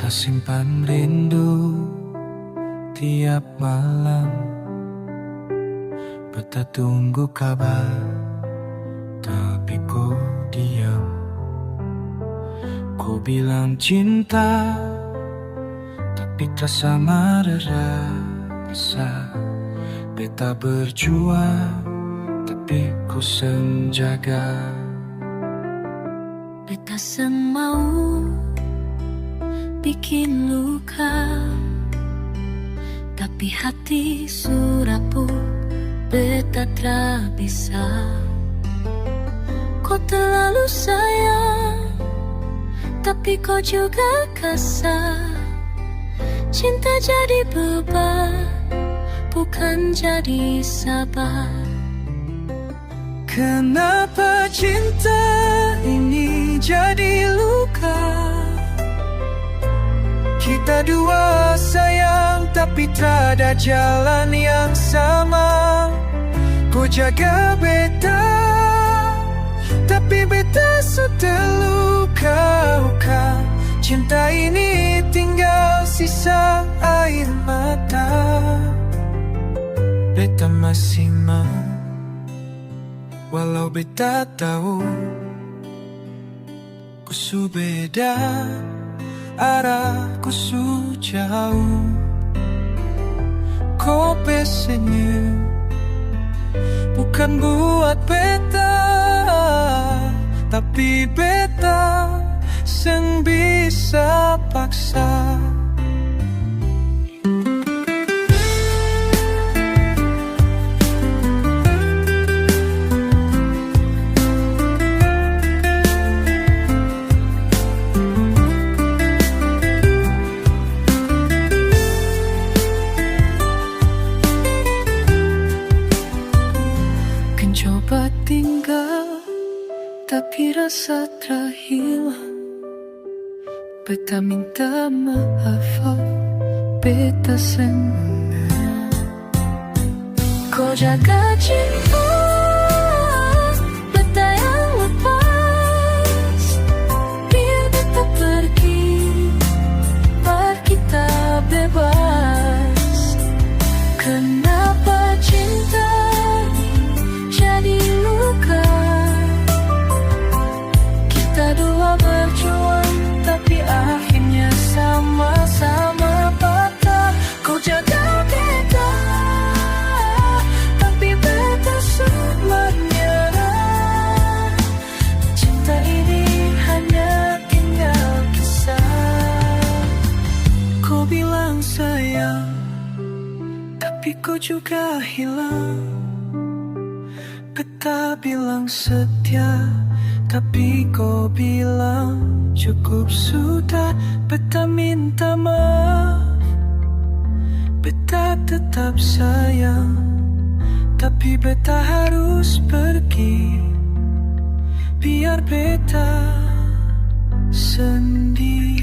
Beta simpan rindu tiap malam, beta tunggu kabar, tapi kau diam. Kau bilang cinta, tapi tak sama rasa. Beta berjuang, tapi kau senjaga. Beta semau bikin luka, tapi hati surapu beta tak bisa. Kau terlalu sayang, tapi kau juga kasar. Cinta jadi beban, bukan jadi sabar. Kenapa cinta ini jadi luka? Kita dua sayang, tapi tak ada jalan yang sama. Kau jaga beta, tapi beta sudah luka-luka. Cinta ini tinggal sisa air mata. Beta masih mau, walau beta tahu ku su beda, arah ku su jauh. Kau senyum bukan buat beta, tapi beta seng bisa paksa. Coba tinggal, tapi rasa terhilang. Beta minta maaf, beta senang. Kau jaga cinta, beta yang lepas. Biar beta pergi, biar kita bebas. Kenapa cinta jadi luka? Kita dua berjuang, tapi akhirnya sama-sama patah. Kau jaga beta, tapi beta sempat menyerah. Cinta ini hanya tinggal kisah. Kau bilang sayang, tapi kau juga hilang. Beta bilang setia, tapi kau bilang cukup sudah. Beta minta maaf, beta tetap sayang, tapi beta harus pergi, biar beta sendiri.